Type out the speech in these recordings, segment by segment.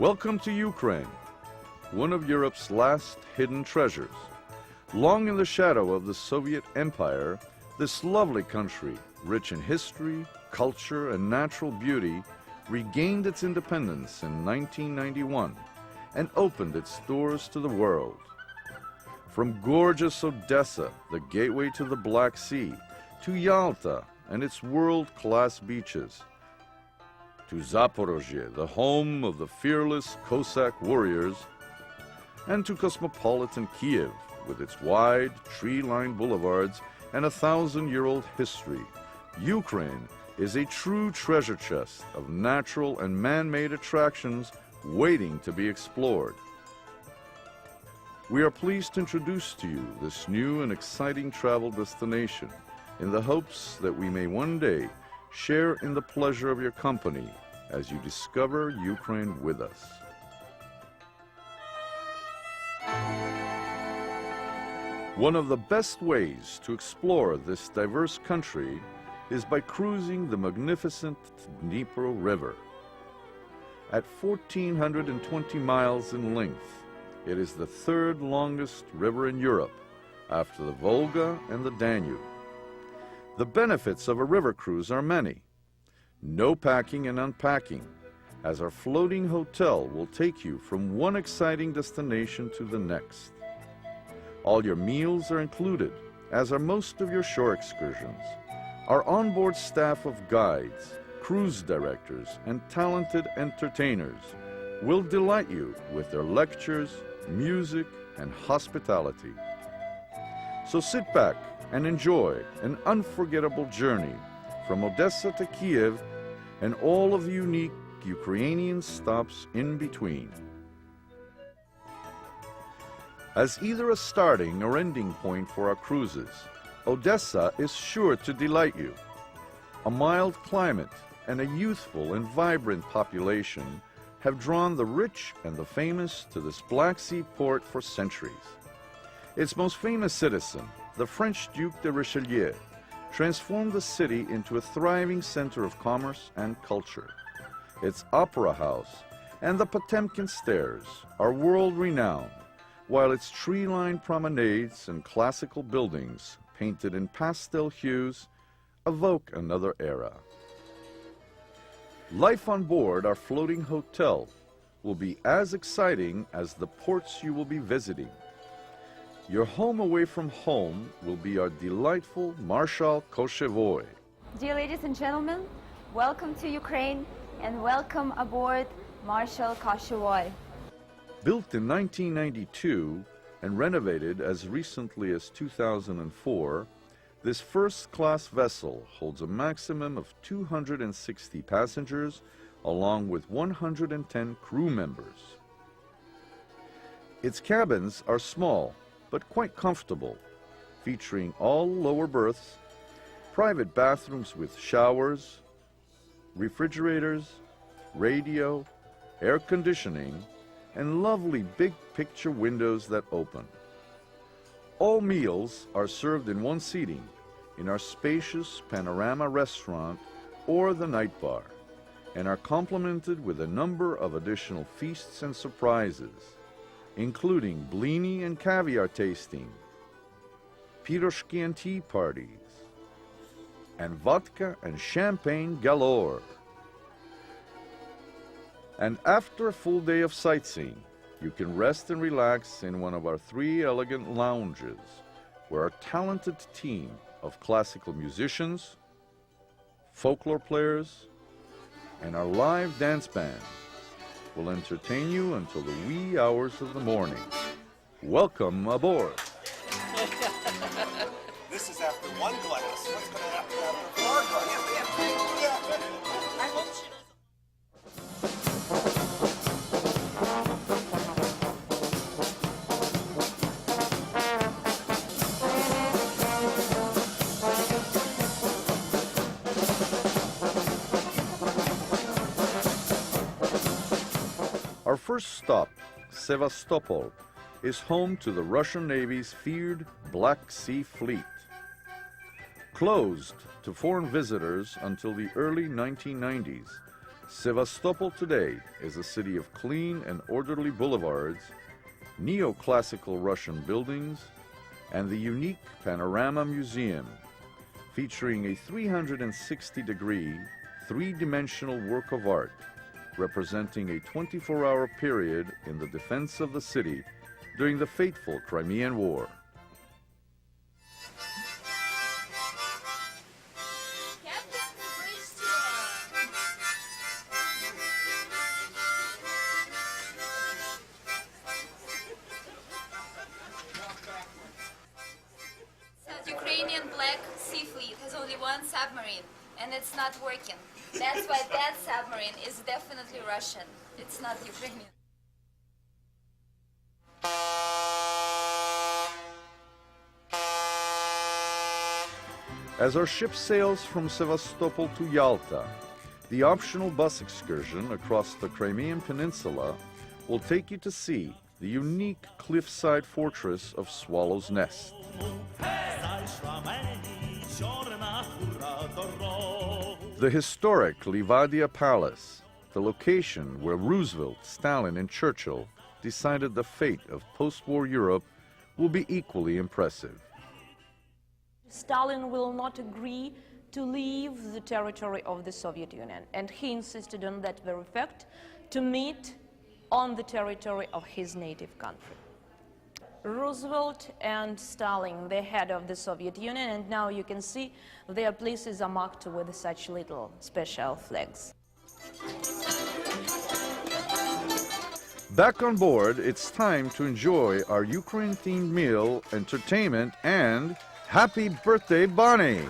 Welcome to Ukraine, one of Europe's last hidden treasures. Long in the shadow of the Soviet Empire, this lovely country, rich in history, culture, and natural beauty, regained its independence in 1991 and opened its doors to the world. From gorgeous Odessa, the gateway to the Black Sea, to Yalta and its world-class beaches, to Zaporozhye, the home of the fearless Cossack warriors, and to cosmopolitan Kiev with its wide, tree-lined boulevards and 1,000-year-old history. Ukraine is a true treasure chest of natural and man-made attractions waiting to be explored. We are pleased to introduce to you this new and exciting travel destination in the hopes that we may one day share in the pleasure of your company as you discover Ukraine with us. One of the best ways to explore this diverse country is by cruising the magnificent Dnipro River. At 1,420 miles in length, it is the third longest river in Europe, after the Volga and the Danube. The benefits of a river cruise are many. No packing and unpacking, as our floating hotel will take you from one exciting destination to the next. All your meals are included, as are most of your shore excursions. Our onboard staff of guides, cruise directors, and talented entertainers will delight you with their lectures, music, and hospitality. So sit back and enjoy an unforgettable journey from Odessa to Kiev and all of the unique Ukrainian stops in between. As either a starting or ending point for our cruises, Odessa is sure to delight you. A mild climate and a youthful and vibrant population have drawn the rich and the famous to this Black Sea port for centuries. Its most famous citizen, the French Duc de Richelieu, transformed the city into a thriving center of commerce and culture. Its opera house and the Potemkin stairs are world-renowned, while its tree-lined promenades and classical buildings, painted in pastel hues, evoke another era. Life on board our floating hotel will be as exciting as the ports you will be visiting. Your home away from home will be our delightful Marshal Koshevoy. Dear ladies and gentlemen, welcome to Ukraine and welcome aboard Marshal Koshevoy. Built in 1992 and renovated as recently as 2004, this first-class vessel holds a maximum of 260 passengers along with 110 crew members. Its cabins are small but quite comfortable, featuring all lower berths, private bathrooms with showers, refrigerators, radio, air conditioning, and lovely big picture windows that open. All meals are served in one seating in our spacious panorama restaurant or the night bar, and are complemented with a number of additional feasts and surprises, including blini and caviar tasting, piroshki and tea parties, and vodka and champagne galore. And after a full day of sightseeing, you can rest and relax in one of our 3 elegant lounges, where our talented team of classical musicians, folklore players, and our live dance band will entertain you until the wee hours of the morning. Welcome aboard. This is after 1 glass. What's going to happen after 4 glasses? I hope she doesn't. Our first stop, Sevastopol, is home to the Russian Navy's feared Black Sea Fleet. Closed to foreign visitors until the early 1990s, Sevastopol today is a city of clean and orderly boulevards, neoclassical Russian buildings, and the unique Panorama Museum, featuring a 360-degree, three-dimensional work of art representing a 24-hour period in the defense of the city during the fateful Crimean War. Ukrainian Black Sea Fleet has only one submarine, and it's not working. That's why that submarine is definitely Russian. It's not Ukrainian. As our ship sails from Sevastopol to Yalta, the optional bus excursion across the Crimean Peninsula will take you to see the unique cliffside fortress of Swallow's Nest. The historic Livadia Palace, the location where Roosevelt, Stalin, and Churchill decided the fate of post-war Europe, will be equally impressive. Stalin will not agree to leave the territory of the Soviet Union, and he insisted on that very fact, to meet on the territory of his native country. Roosevelt and Stalin, the head of the Soviet Union, and now you can see their places are marked with such little special flags. Back on board, it's time to enjoy our Ukraine-themed meal, entertainment, and happy birthday, Bonnie!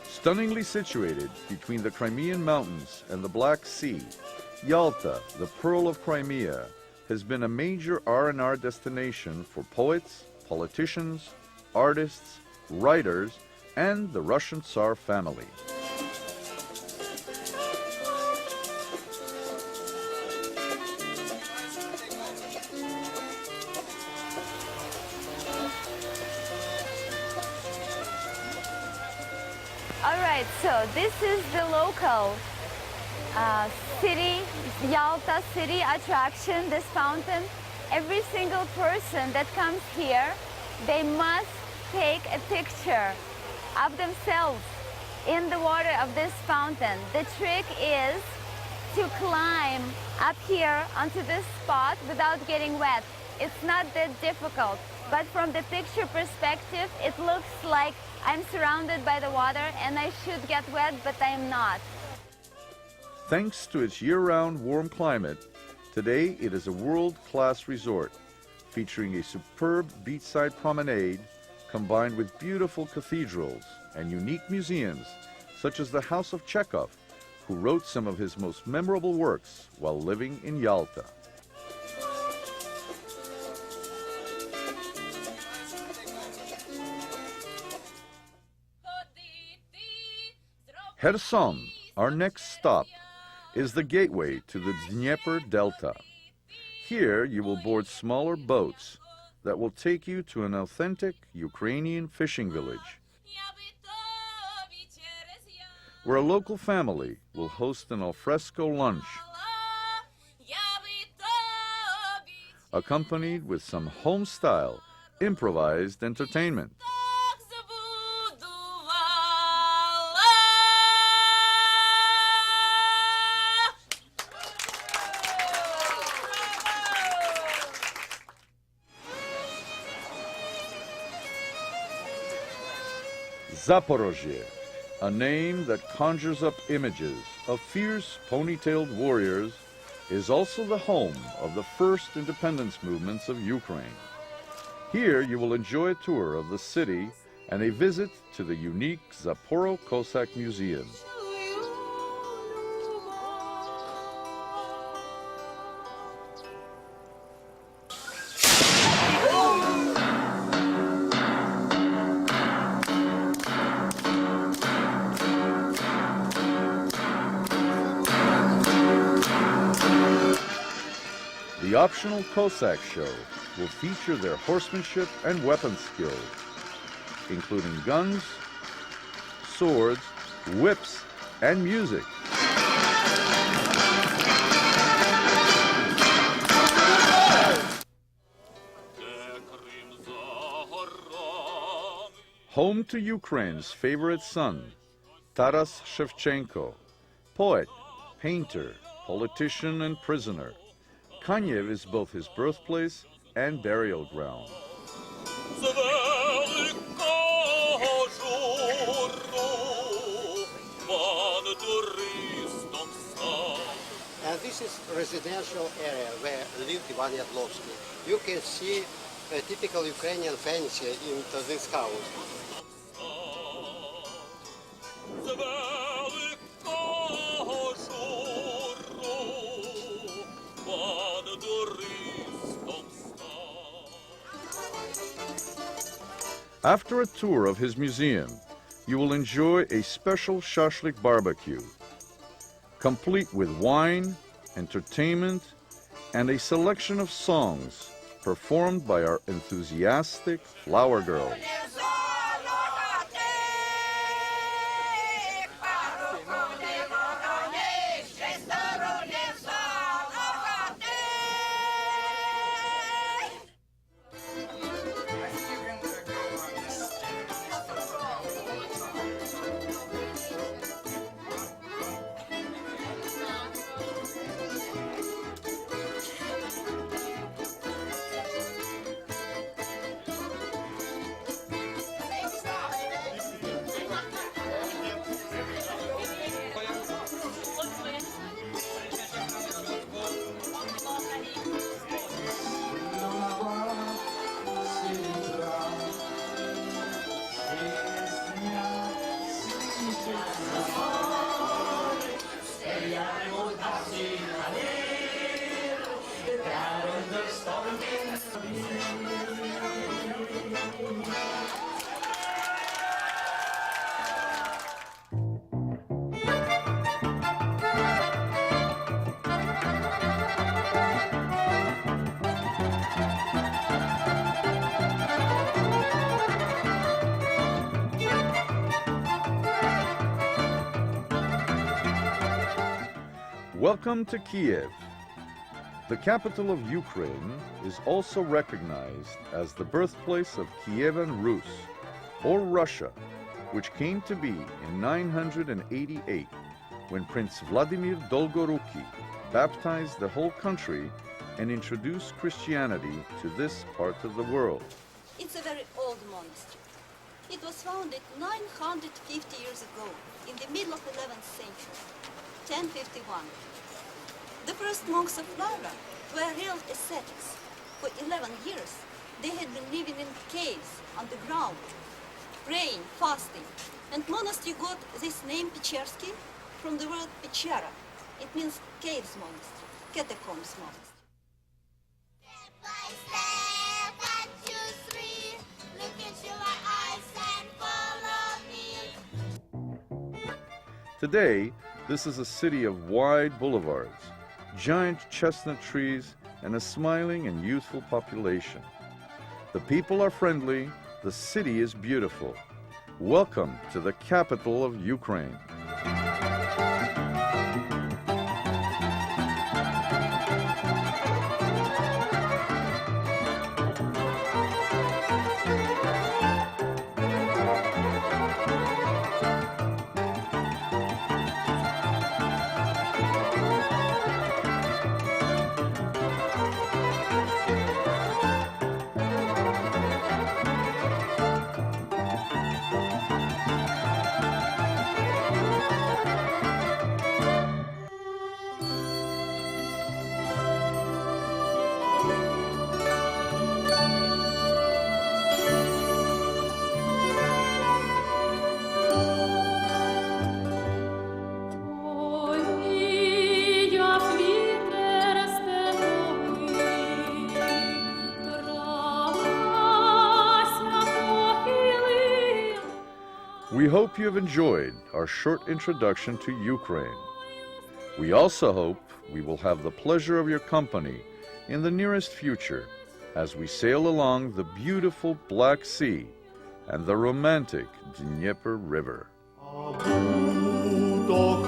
Stunningly situated between the Crimean Mountains and the Black Sea, Yalta, the Pearl of Crimea, has been a major R&R destination for poets, politicians, artists, writers, and the Russian Tsar family. All right, so this is the local city, Yalta city attraction, this fountain. Every single person that comes here, they must take a picture of themselves in the water of this fountain. The trick is to climb up here onto this spot without getting wet. It's not that difficult, but from the picture perspective, it looks like I'm surrounded by the water and I should get wet, but I'm not. Thanks to its year-round warm climate, today it is a world-class resort featuring a superb beachside promenade combined with beautiful cathedrals and unique museums such as the House of Chekhov, who wrote some of his most memorable works while living in Yalta. Kherson, our next stop, is the gateway to the Dnieper Delta. Here you will board smaller boats that will take you to an authentic Ukrainian fishing village, where a local family will host an alfresco lunch, accompanied with some home-style, improvised entertainment. Zaporozhye, a name that conjures up images of fierce ponytailed warriors, is also the home of the first independence movements of Ukraine. Here you will enjoy a tour of the city and a visit to the unique Zaporo Cossack Museum. The optional Cossack show will feature their horsemanship and weapon skills, including guns, swords, whips, and music. Home to Ukraine's favorite son, Taras Shevchenko, poet, painter, politician, and prisoner. Kaniv is both his birthplace and burial ground. And this is residential area where lived Ivan Yadlovsky. You can see a typical Ukrainian fancy into this house. After a tour of his museum, you will enjoy a special shashlik barbecue, complete with wine, entertainment, and a selection of songs performed by our enthusiastic flower girls. Welcome to Kiev. The capital of Ukraine is also recognized as the birthplace of Kievan Rus, or Russia, which came to be in 988 when Prince Vladimir Dolgoruki baptized the whole country and introduced Christianity to this part of the world. It's a very old monastery. It was founded 950 years ago, in the middle of 11th century, 1051. The first monks of Lara were real ascetics. For 11 years, they had been living in caves underground, praying, fasting. And monastery got this name Pechersky from the word Pechera. It means caves monastery, catacombs monastery. Step by step, 1, 2, 3, look into my eyes and follow me. Today, this is a city of wide boulevards, giant chestnut trees, and a smiling and youthful population. The people are friendly, the city is beautiful. Welcome to the capital of Ukraine. We hope you have enjoyed our short introduction to Ukraine. We also hope we will have the pleasure of your company in the nearest future as we sail along the beautiful Black Sea and the romantic Dnieper River. Абу